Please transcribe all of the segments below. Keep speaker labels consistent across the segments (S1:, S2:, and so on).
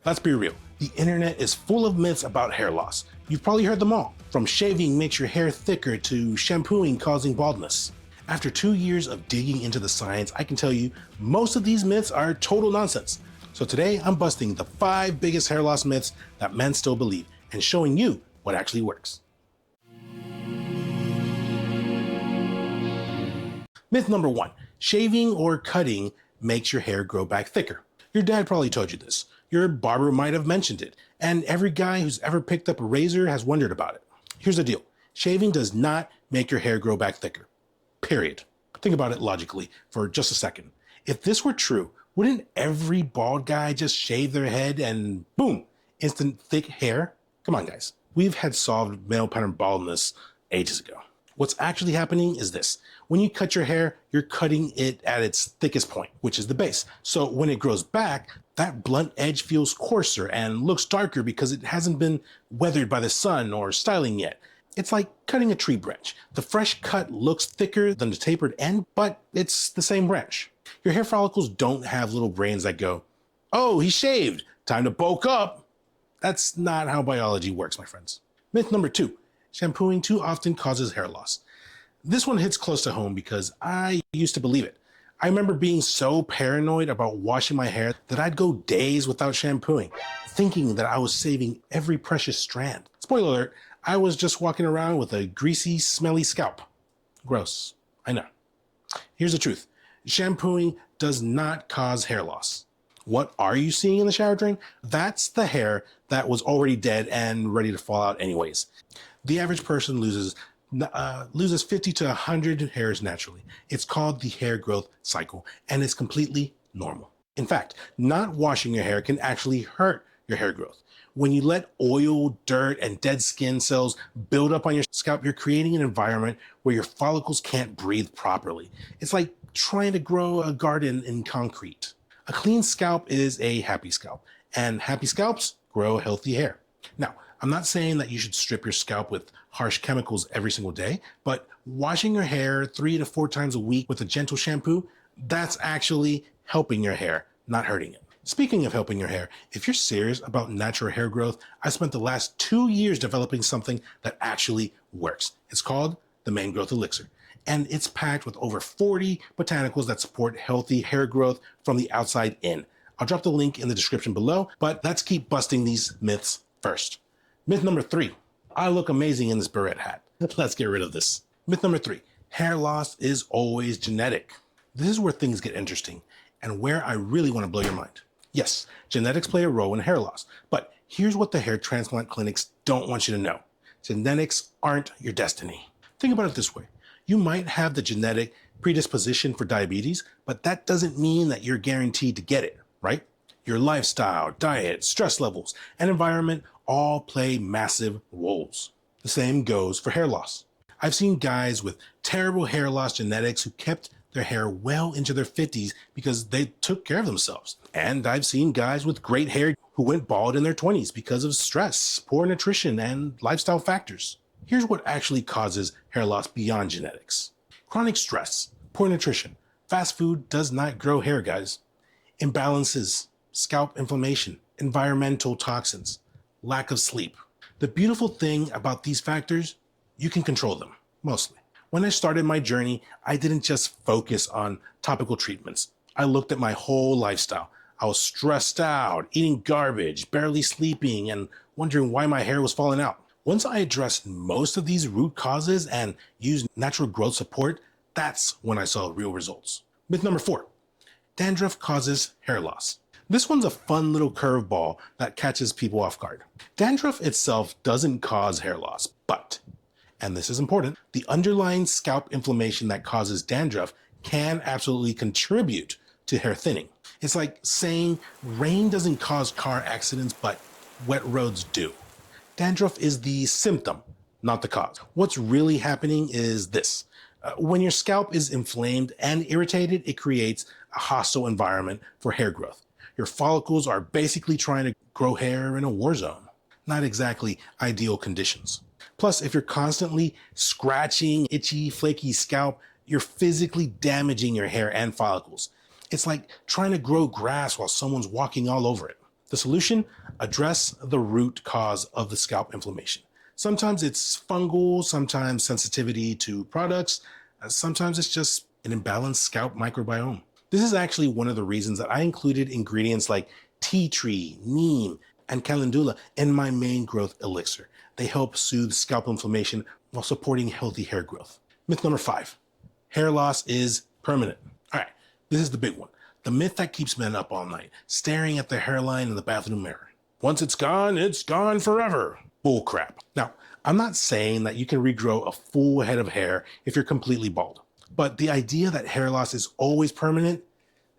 S1: Let's be real. The internet is full of myths about hair loss. You've probably heard them all, from shaving makes your hair thicker to shampooing causing baldness. After 2 years of digging into the science, I can tell you most of these myths are total nonsense. So today I'm busting the 5 biggest hair loss myths that men still believe and showing you what actually works. Myth number 1, shaving or cutting makes your hair grow back thicker. Your dad probably told you this. Your barber might have mentioned it, and every guy who's ever picked up a razor has wondered about it. Here's the deal. Shaving does not make your hair grow back thicker. Period. Think about it logically for just a second. If this were true, wouldn't every bald guy just shave their head and boom, instant thick hair? Come on, guys. We've had solved male pattern baldness ages ago. What's actually happening is this. When you cut your hair, you're cutting it at its thickest point, which is the base. So when it grows back, that blunt edge feels coarser and looks darker because it hasn't been weathered by the sun or styling yet. It's like cutting a tree branch. The fresh cut looks thicker than the tapered end, but it's the same branch. Your hair follicles don't have little brains that go, "Oh, he shaved, time to bulk up." That's not how biology works, my friends. Myth number 2, shampooing too often causes hair loss. This one hits close to home because I used to believe it. I remember being so paranoid about washing my hair that I'd go days without shampooing, thinking that I was saving every precious strand. Spoiler alert, I was just walking around with a greasy, smelly scalp. Gross, I know. Here's the truth. Shampooing does not cause hair loss. What are you seeing in the shower drain? That's the hair that was already dead and ready to fall out anyways. The average person loses 50 to 100 hairs naturally. It's called the hair growth cycle, and it's completely normal. In fact, not washing your hair can actually hurt your hair growth. When you let oil, dirt, and dead skin cells build up on your scalp, you're creating an environment where your follicles can't breathe properly. It's like trying to grow a garden in concrete. A clean scalp is a happy scalp, and happy scalps grow healthy hair. Now, I'm not saying that you should strip your scalp with harsh chemicals every single day, but washing your hair 3 to 4 times a week with a gentle shampoo, that's actually helping your hair, not hurting it. Speaking of helping your hair, if you're serious about natural hair growth, I spent the last 2 years developing something that actually works. It's called the Main Growth Elixir, and it's packed with over 40 botanicals that support healthy hair growth from the outside in. I'll drop the link in the description below, but let's keep busting these myths first. Myth number 3, I look amazing in this beret hat. Let's get rid of this. Myth number 3, hair loss is always genetic. This is where things get interesting and where I really want to blow your mind. Yes, genetics play a role in hair loss, but here's what the hair transplant clinics don't want you to know. Genetics aren't your destiny. Think about it this way. You might have the genetic predisposition for diabetes, but that doesn't mean that you're guaranteed to get it, right? Your lifestyle, diet, stress levels, and environment all play massive roles. The same goes for hair loss. I've seen guys with terrible hair loss genetics who kept their hair well into their 50s because they took care of themselves. And I've seen guys with great hair who went bald in their 20s because of stress, poor nutrition, and lifestyle factors. Here's what actually causes hair loss beyond genetics. Chronic stress, poor nutrition. Fast food does not grow hair, guys. Imbalances, scalp inflammation, environmental toxins, lack of sleep. The beautiful thing about these factors, you can control them, mostly. When I started my journey, I didn't just focus on topical treatments. I looked at my whole lifestyle. I was stressed out, eating garbage, barely sleeping, and wondering why my hair was falling out. Once I addressed most of these root causes and used natural growth support, that's when I saw real results. Myth number 4, dandruff causes hair loss. This one's a fun little curveball that catches people off guard. Dandruff itself doesn't cause hair loss, but, and this is important, the underlying scalp inflammation that causes dandruff can absolutely contribute to hair thinning. It's like saying rain doesn't cause car accidents, but wet roads do. Dandruff is the symptom, not the cause. What's really happening is this. When your scalp is inflamed and irritated, it creates a hostile environment for hair growth. Your follicles are basically trying to grow hair in a war zone. Not exactly ideal conditions. Plus, if you're constantly scratching itchy, flaky scalp, you're physically damaging your hair and follicles. It's like trying to grow grass while someone's walking all over it. The solution: address the root cause of the scalp inflammation. Sometimes it's fungal, sometimes sensitivity to products, sometimes it's just an imbalanced scalp microbiome. This is actually one of the reasons that I included ingredients like tea tree, neem, and calendula in my Main Growth Elixir. They help soothe scalp inflammation while supporting healthy hair growth. Myth number 5, hair loss is permanent. All right, this is the big one. The myth that keeps men up all night, staring at their hairline in the bathroom mirror. Once it's gone forever. Bull crap. Now, I'm not saying that you can regrow a full head of hair if you're completely bald, but the idea that hair loss is always permanent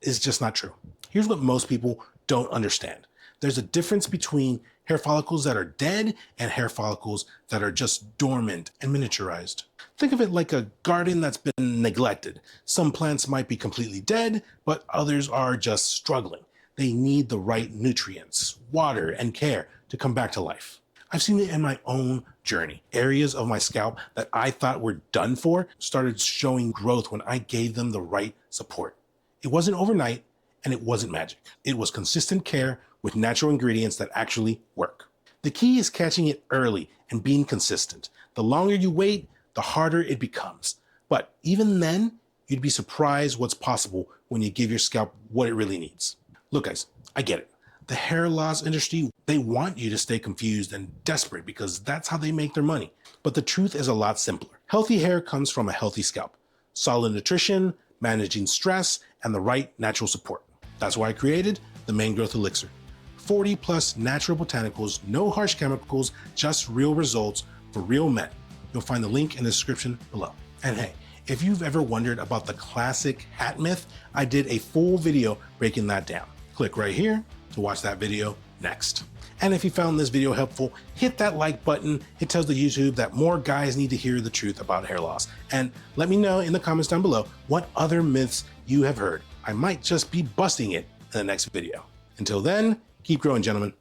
S1: is just not true. Here's what most people don't understand. There's a difference between hair follicles that are dead and hair follicles that are just dormant and miniaturized. Think of it like a garden that's been neglected. Some plants might be completely dead, but others are just struggling. They need the right nutrients, water, and care to come back to life. I've seen it in my own journey. Areas of my scalp that I thought were done for started showing growth when I gave them the right support. It wasn't overnight and it wasn't magic. It was consistent care with natural ingredients that actually work. The key is catching it early and being consistent. The longer you wait, the harder it becomes. But even then, you'd be surprised what's possible when you give your scalp what it really needs. Look guys, I get it. The hair loss industry, they want you to stay confused and desperate because that's how they make their money. But the truth is a lot simpler. Healthy hair comes from a healthy scalp, solid nutrition, managing stress, and the right natural support. That's why I created the Main Growth Elixir. 40 plus natural botanicals, no harsh chemicals, just real results for real men. You'll find the link in the description below. And hey, if you've ever wondered about the classic hat myth, I did a full video breaking that down. Click right here to watch that video next. And if you found this video helpful, hit that like button. It tells the YouTube that more guys need to hear the truth about hair loss. And let me know in the comments down below what other myths you have heard. I might just be busting it in the next video. Until then, keep growing, gentlemen.